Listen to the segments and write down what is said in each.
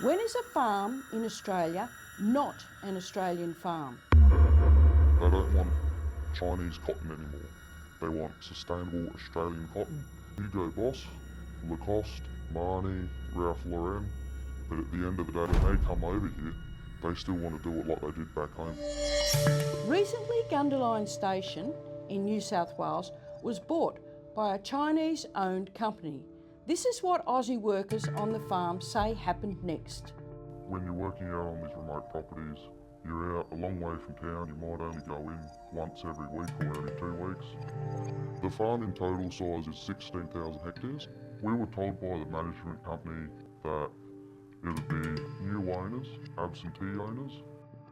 When is a farm in Australia not an Australian farm? They don't want Chinese cotton anymore. They want sustainable Australian cotton. Hugo Boss, Lacoste, Marni, Ralph Lauren. But at the end of the day, when they come over here, they still want to do it like they did back home. Recently, Gundaline Station in New South Wales was bought by a Chinese-owned company. This is what Aussie workers on the farm say happened next. When you're working out on these remote properties, you're out a long way from town. You might only go in once every week or every 2 weeks. The farm in total size is 16,000 hectares. We were told by the management company that it would be new owners, absentee owners,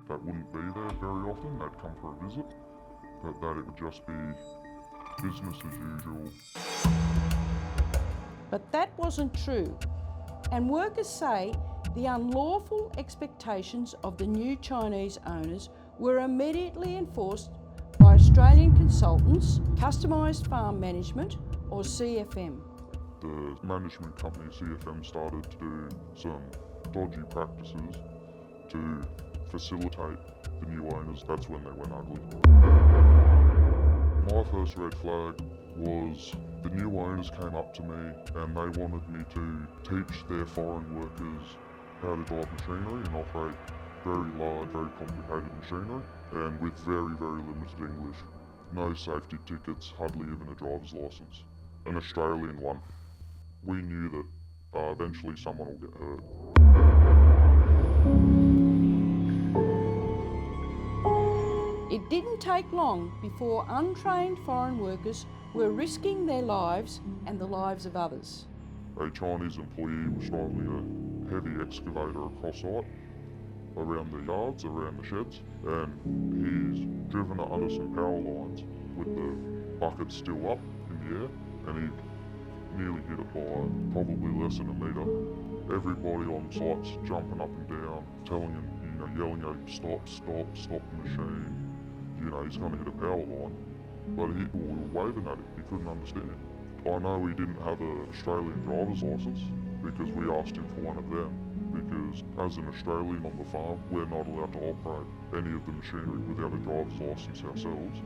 that wouldn't be there very often. They'd come for a visit, but that it would just be business as usual. But that wasn't true. And workers say the unlawful expectations of the new Chinese owners were immediately enforced by Australian consultants, Customised Farm Management or CFM. The management company CFM started to do some dodgy practices to facilitate the new owners. That's when they went ugly. My first red flag was the new owners came up to me and they wanted me to teach their foreign workers how to drive machinery and operate very large, very complicated machinery, and with very, very limited English. No safety tickets, hardly even a driver's license. An Australian one. We knew that eventually someone will get hurt. It didn't take long before untrained foreign workers were risking their lives and the lives of others. A Chinese employee was driving a heavy excavator across site, around the yards, around the sheds, and he's driven it under some power lines with the bucket still up in the air, and he nearly hit it by probably less than a metre. Everybody on site's jumping up and down, telling him, yelling at him, stop the machine. He's going to hit a power line. But we were waving at him, he couldn't understand. I know he didn't have an Australian driver's licence because we asked him for one of them. Because as an Australian on the farm, we're not allowed to operate any of the machinery without a driver's licence ourselves.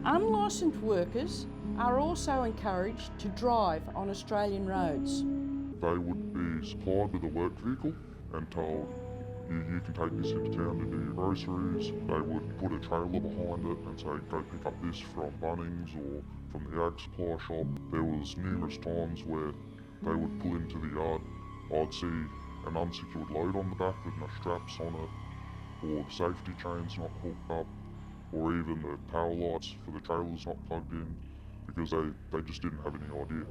Unlicensed workers are also encouraged to drive on Australian roads. They would be supplied with a work vehicle and told, you can take this into town to do your groceries. They would put a trailer behind it and say, go pick up this from Bunnings or from the ag supply shop. There was numerous times where they would pull into the yard. I'd see an unsecured load on the back with no straps on it, or the safety chains not hooked up, or even the power lights for the trailers not plugged in, because they just didn't have any idea.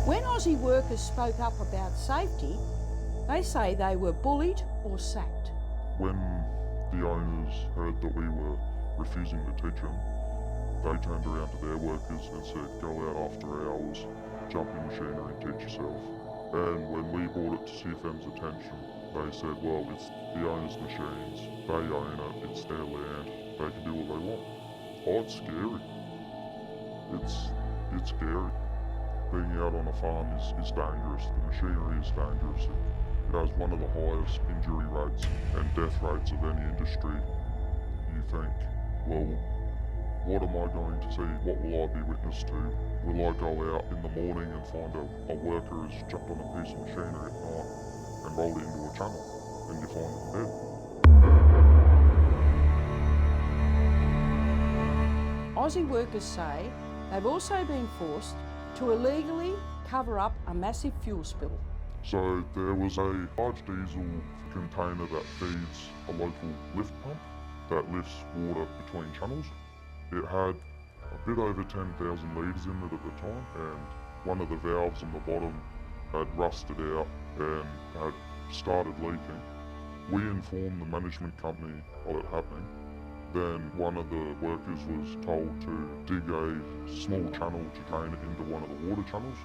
When Aussie workers spoke up about safety, they say they were bullied or sacked. When the owners heard that we were refusing to teach them, they turned around to their workers and said, go out after hours, jump in machinery and teach yourself. And when we brought it to CFM's attention, they said, well, it's the owner's machines, they own it, it's their land, they can do what they want. Oh, it's scary. It's scary. Being out on a farm is dangerous. The machinery is dangerous. It has one of the highest injury rates and death rates of any industry. You think, well, what am I going to see? What will I be witness to? Will I go out in the morning and find a worker has jumped on a piece of machinery at night and rolled it into a channel and you find them dead? Aussie workers say they've also been forced to illegally cover up a massive fuel spill. So there was a large diesel container that feeds a local lift pump that lifts water between channels. It had a bit over 10,000 litres in it at the time, and one of the valves on the bottom had rusted out and had started leaking. We informed the management company of it happening. Then one of the workers was told to dig a small channel to drain it into one of the water channels,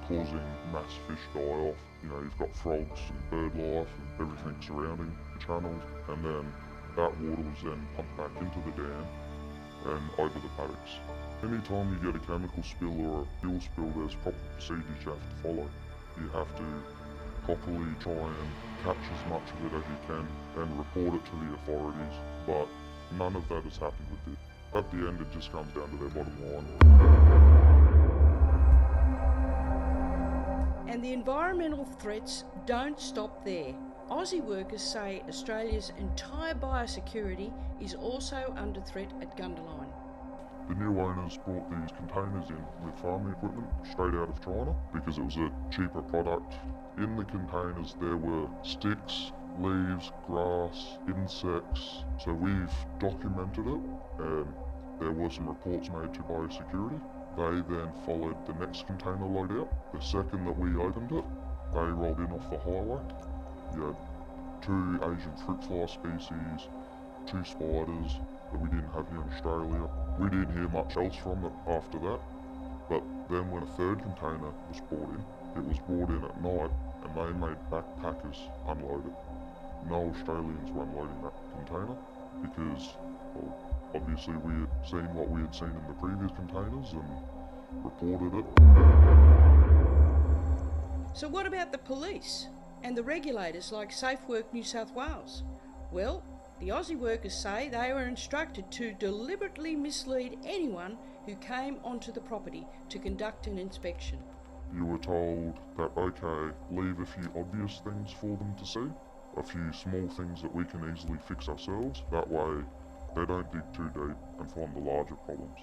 causing mass fish die off. You've got frogs and bird life and everything surrounding the channel, and then that water was then pumped back into the dam and over the paddocks. Anytime you get a chemical spill or a fuel spill, there's proper procedures you have to follow. You have to properly try and catch as much of it as you can and report it to the authorities, but none of that has happened with this. At the end, it just comes down to their bottom line. And the environmental threats don't stop there. Aussie workers say Australia's entire biosecurity is also under threat at Gundaline. The new owners brought these containers in with farming equipment straight out of China because it was a cheaper product. In the containers there were sticks, leaves, grass, insects. So we've documented it, and there were some reports made to Biosecurity. They then followed the next container load out. The second that we opened it, they rolled in off the highway. You had 2 Asian fruit fly species, 2 spiders that we didn't have here in Australia. We didn't hear much else from it after that, but then when a third container was brought in, it was brought in at night and they made backpackers unload it. No Australians were unloading that container because, well, obviously we had seen what we had seen in the previous containers and reported it. So what about the police and the regulators like Safe Work New South Wales? Well, the Aussie workers say they were instructed to deliberately mislead anyone who came onto the property to conduct an inspection. You were told that, okay, leave a few obvious things for them to see, a few small things that we can easily fix ourselves. That way they don't dig too deep and find the larger problems.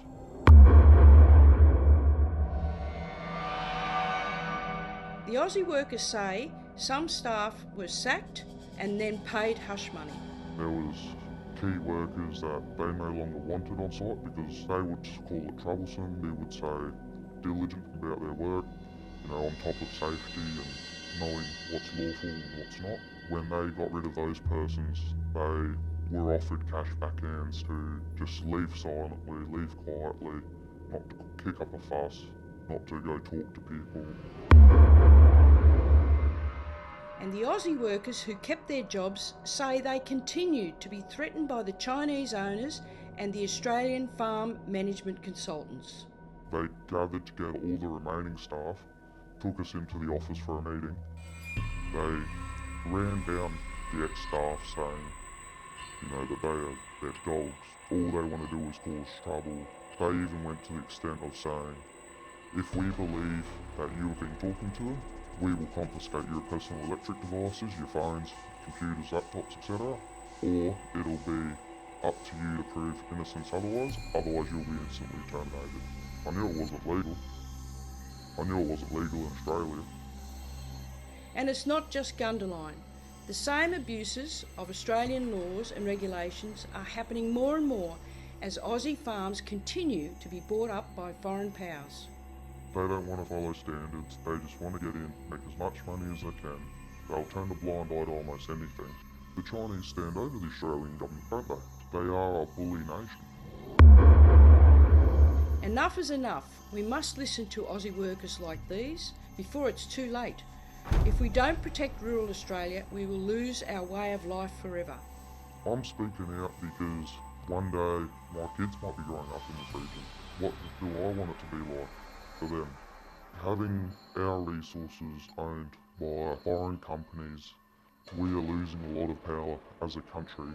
The Aussie workers say some staff were sacked and then paid hush money. There was key workers that they no longer wanted on site because they would call it troublesome. They would say diligent about their work, on top of safety and knowing what's lawful and what's not. When they got rid of those persons, they were offered cash backhands to just leave silently, leave quietly, not to kick up a fuss, not to go talk to people. And the Aussie workers who kept their jobs say they continued to be threatened by the Chinese owners and the Australian farm management consultants. They gathered together all the remaining staff, took us into the office for a meeting. They ran down the ex-staff saying, that they are their dogs. All they want to do is cause trouble. They even went to the extent of saying, if we believe that you have been talking to them, we will confiscate your personal electric devices, your phones, computers, laptops, etc. Or it'll be up to you to prove innocence otherwise you'll be instantly terminated. I knew it wasn't legal. I knew it wasn't legal in Australia. And it's not just Gundaline. The same abuses of Australian laws and regulations are happening more and more as Aussie farms continue to be bought up by foreign powers. They don't want to follow standards, they just want to get in, make as much money as they can. They'll turn a blind eye to almost anything. The Chinese stand over the Australian government, don't they? They are a bully nation. Enough is enough. We must listen to Aussie workers like these before it's too late. If we don't protect rural Australia, we will lose our way of life forever. I'm speaking out because one day my kids might be growing up in this region. What do I want it to be like for them? Having our resources owned by foreign companies, we are losing a lot of power as a country